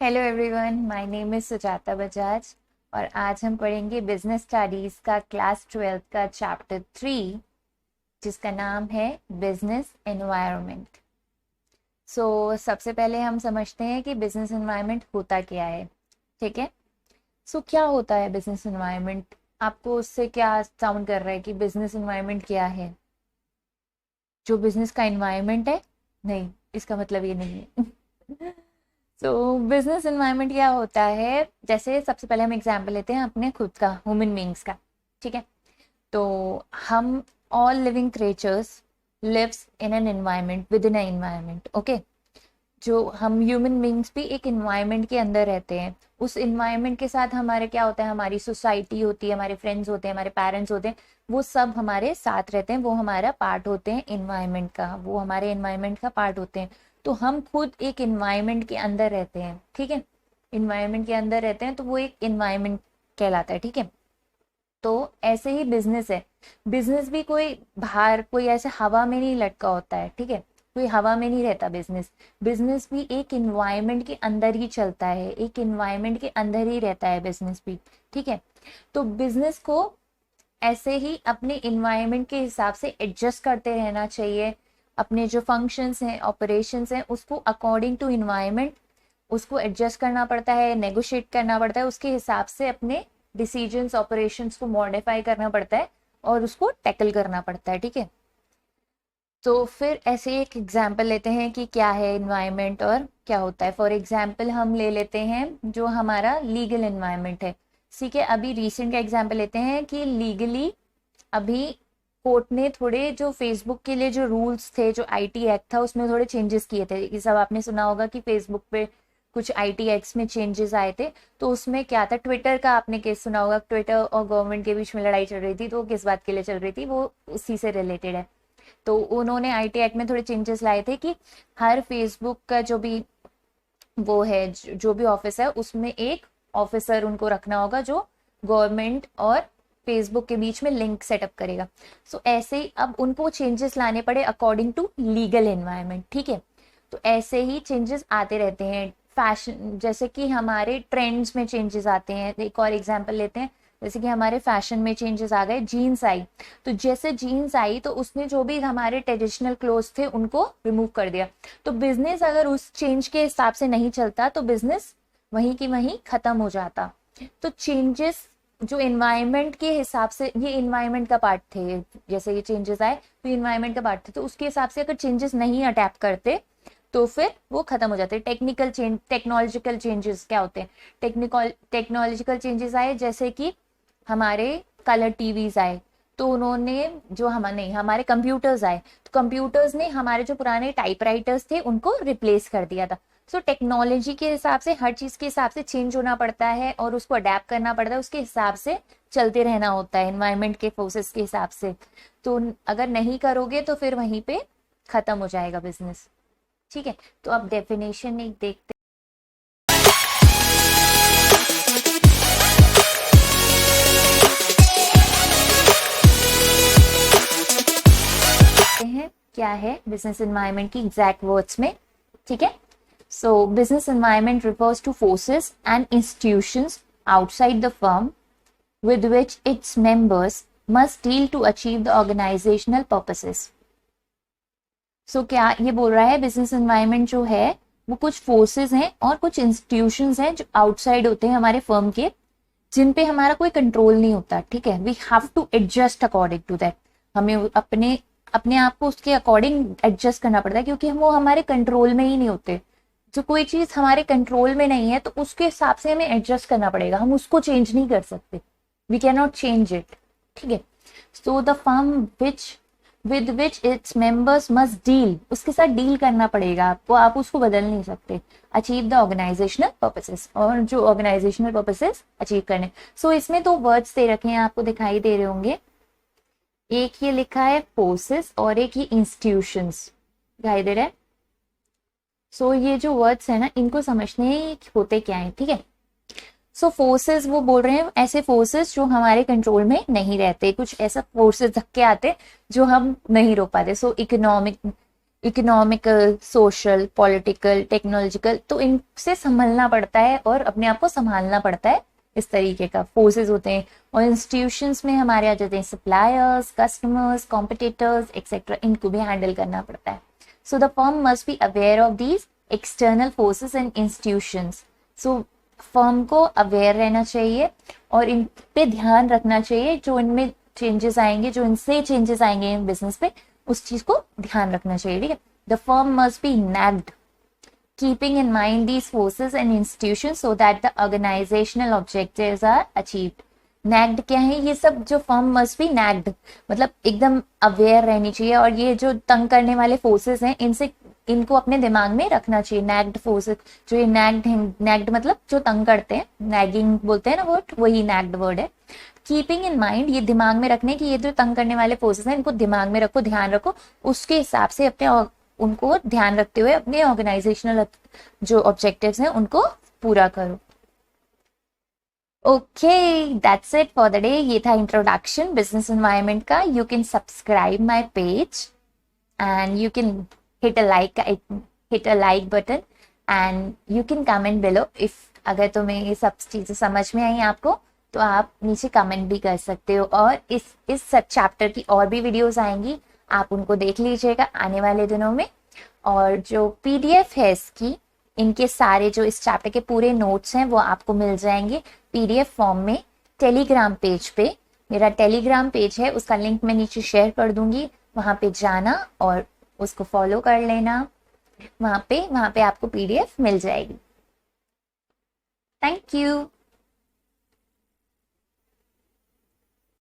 Hello everyone, my name is Sujata Bajaj और आज हम पढ़ेंगे बिजनेस स्टडीज़ का क्लास 12th का चैप्टर 3 जिसका नाम है बिजनेस एनवायरनमेंट। सबसे पहले हम समझते हैं कि बिजनेस एनवायरनमेंट होता क्या है। ठीक है। क्या होता है बिजनेस एनवायरनमेंट? आपको उससे क्या साउंड कर रहा है कि बिजनेस एनवायरनमेंट क्या है? जो बिजनेस का एनवायरनमेंट है? नहीं, इसका मतलब ये नहीं है। बिजनेस एनवायरनमेंट क्या होता है, जैसे सबसे पहले हम एग्जांपल लेते हैं अपने खुद का, ह्यूमन बींग्स का। ठीक है। तो हम all living creatures lives in an environment, within an environment. Okay. जो हम ह्यूमन बींग्स भी एक एनवायरनमेंट के अंदर रहते हैं। उस एनवायरनमेंट के साथ हमारे क्या होता है, हमारी सोसाइटी होती है, हमारे फ्रेंड्स होते हैं, हमारे पेरेंट्स होते हैं, वो सब हमारे साथ रहते हैं, वो हमारा पार्ट होते हैं एनवायरनमेंट का, वो हमारे एनवायरनमेंट का पार्ट होते हैं। तो हम खुद एक एनवायरनमेंट के अंदर रहते हैं। ठीक है। एनवायरनमेंट के अंदर रहते हैं तो वो एक एनवायरनमेंट कहलाता है। ठीक है। तो ऐसे ही बिजनेस है। बिजनेस भी कोई बाहर, कोई ऐसे हवा में नहीं लटका होता है। ठीक है। कोई हवा में नहीं रहता बिजनेस। बिजनेस भी एक इन्वायरमेंट के अंदर ही चलता है, एक इन्वायरमेंट के अंदर ही रहता है बिजनेस भी। ठीक है। तो बिजनेस को ऐसे ही अपने इन्वायरमेंट के हिसाब से एडजस्ट करते रहना चाहिए। अपने जो फंक्शंस हैं, ऑपरेशंस हैं, उसको अकॉर्डिंग टू इन्वायरमेंट उसको एडजस्ट करना पड़ता है, नेगोशिएट करना पड़ता है, उसके हिसाब से अपने डिसीजंस, ऑपरेशंस को मॉडिफाई करना पड़ता है और उसको टैकल करना पड़ता है। ठीक है। तो फिर ऐसे एक एग्जाम्पल लेते हैं कि क्या है इन्वायरमेंट और क्या होता है। फॉर एग्जाम्पल हम ले लेते हैं जो हमारा लीगल इन्वायरमेंट है। ठीक है। अभी रिसेंट का एग्जाम्पल लेते हैं कि लीगली अभी कोर्ट ने थोड़े जो फेसबुक के लिए जो रूल्स थे, जो आईटी एक्ट था, उसमें थोड़े चेंजेस किए थे। ये सब आपने सुना होगा कि फेसबुक पे कुछ आईटी एक्ट्स में चेंजेस आए थे। तो उसमें क्या था, ट्विटर का आपने केस सुना होगा, ट्विटर और गवर्नमेंट के बीच में लड़ाई चल रही थी। तो वो किस बात के लिए चल रही थी, वो उसी से रिलेटेड है। तो उन्होंने आईटी एक्ट में थोड़े चेंजेस लाए थे कि हर फेसबुक का जो भी वो है, जो भी ऑफिस है, उसमें एक ऑफिसर उनको रखना होगा जो गवर्नमेंट और फेसबुक के बीच में लिंक सेटअप करेगा। ऐसे ही अब उनको चेंजेस लाने पड़े अकॉर्डिंग टू लीगल एनवायरनमेंट। ठीक है। तो ऐसे ही चेंजेस आते रहते हैं। फैशन, जैसे कि हमारे ट्रेंड्स में चेंजेस आते हैं। एक और एग्जांपल लेते हैं, जैसे कि हमारे फैशन में चेंजेस आ गए, जीन्स आई। तो जैसे जीन्स आई तो उसने जो भी हमारे ट्रेडिशनल क्लोथ्स थे उनको रिमूव कर दिया। तो बिजनेस अगर उस चेंज के हिसाब से नहीं चलता तो बिजनेस वहीं की वहीं खत्म हो जाता। तो चेंजेस जो एनवायरनमेंट के हिसाब से, ये एनवायरनमेंट का पार्ट थे, जैसे ये चेंजेस आए तो एनवायरनमेंट का पार्ट थे, तो उसके हिसाब से अगर चेंजेस नहीं अडेप्ट करते तो फिर वो खत्म हो जाते हैं। टेक्निकल चेंज, टेक्नोलॉजिकल चेंजेस क्या होते हैं, टेक्नोलॉजिकल चेंजेस आए, जैसे कि हमारे कलर टीवीज आए। तो उन्होंने जो हम नहीं, हमारे कंप्यूटर्स आए, तो कंप्यूटर्स ने हमारे जो पुराने टाइपराइटर्स थे उनको रिप्लेस कर दिया था। टेक्नोलॉजी के हिसाब से, हर चीज के हिसाब से चेंज होना पड़ता है और उसको अडेप्ट करना पड़ता है, उसके हिसाब से चलते रहना होता है एनवायरनमेंट के फोर्सेस के हिसाब से। तो अगर नहीं करोगे तो फिर वहीं पे खत्म हो जाएगा बिजनेस। ठीक है। तो अब डेफिनेशन एक देखते हैं क्या है बिजनेस एनवायरनमेंट की एग्जैक्ट वर्ड्स में। ठीक है। Business environment refers to forces and institutions outside the firm with which its members must deal to achieve the organizational purposes. क्या ये बोल रहा है, बिजनेस एनवायरनमेंट जो है वो कुछ फोर्सेस हैं और कुछ इंस्टीट्यूशंस हैं जो आउटसाइड होते हैं हमारे फर्म के, जिन पे हमारा कोई कंट्रोल नहीं होता। ठीक है। We have to adjust according to that. हमें अपने अपने आप को उसके अकॉर्डिंग एडजस्ट करना पड़ता है, क्योंकि हम वो हमारे कंट्रोल में ही नहीं होते। जो कोई चीज हमारे कंट्रोल में नहीं है तो उसके हिसाब से हमें एडजस्ट करना पड़ेगा, हम उसको चेंज नहीं कर सकते। We can not change it. ठीक है। The firm which with which its members must deal, उसके साथ डील करना पड़ेगा आपको, आप उसको बदल नहीं सकते। अचीव द ऑर्गेनाइजेशनल पर्पसेस, और जो ऑर्गेनाइजेशनल पर्पसेस अचीव करने। इसमें दो वर्ड्स दे रखे हैं, आपको दिखाई दे रहे होंगे। एक ये लिखा है फोर्सेस और एक ये इंस्टीट्यूशंस दिखाई दे रहा है। ये जो वर्ड्स है ना, इनको समझने होते क्या है। ठीक है। फोर्सेस, वो बोल रहे हैं ऐसे फोर्सेस जो हमारे कंट्रोल में नहीं रहते, कुछ ऐसा फोर्सेस धक्के आते जो हम नहीं रोक पाते। Economic economical, social, political, technological, तो इनसे संभलना पड़ता है और अपने आप को संभालना पड़ता है। इस तरीके का फोर्सेस होते हैं। और इंस्टीट्यूशंस में हमारे आ जाते हैं सप्लायर्स, कस्टमर्स, कॉम्पिटिटर्स एक्सेट्रा, इनको भी हैंडल करना पड़ता है। So the firm must be aware of these external forces and institutions. So firm को अवेयर रहना चाहिए और इन पे ध्यान रखना चाहिए, जो इनमें चेंजेस आएंगे, जो इनसे चेंजेस आएंगे इन बिजनेस पे, उस चीज को ध्यान रखना चाहिए। ठीक है। The firm must be nagged, keeping in mind these forces and institutions so that the organizational objectives are achieved. नैग्ड क्या है? ये सब जो फर्म मस्ट बी नैग्ड, मतलब एकदम अवेयर रहनी चाहिए और ये जो तंग करने वाले फोर्सेस हैं इनसे, इनको अपने दिमाग में रखना चाहिए। नैग्ड फोर्सेस, जो ये नैग्ड हैं, नैग्ड मतलब जो तंग करते हैं, नैगिंग बोलते हैं ना वर्ड, वही नैग्ड वर्ड है। कीपिंग इन माइंड, ये दिमाग में रखने की, ये जो तंग करने वाले फोर्सेस हैं इनको दिमाग में रखो, ध्यान रखो, उसके हिसाब से अपने उनको ध्यान रखते हुए अपने ऑर्गेनाइजेशनल जो ऑब्जेक्टिव्स हैं उनको पूरा करो। Okay, that's it for the day. ये था इंट्रोडक्शन बिजनेस एनवायरनमेंट का। You can subscribe my page and you can hit a like button and you can comment below if अगर तुम्हें ये सब चीजें समझ में आई आपको तो आप नीचे कमेंट भी कर सकते हो। और इस सब चैप्टर की और भी वीडियोस आएंगी, आप उनको देख लीजिएगा आने वाले दिनों में। और जो पीडीएफ है इसकी, इनके सारे जो इस चैप्टर के पूरे नोट्स हैं वो आपको मिल जाएंगे पीडीएफ फॉर्म में टेलीग्राम पेज पे। मेरा टेलीग्राम पेज है, उसका लिंक मैं नीचे शेयर कर दूंगी, वहां पे जाना और उसको फॉलो कर लेना। वहां पे आपको पीडीएफ मिल जाएगी। Thank you.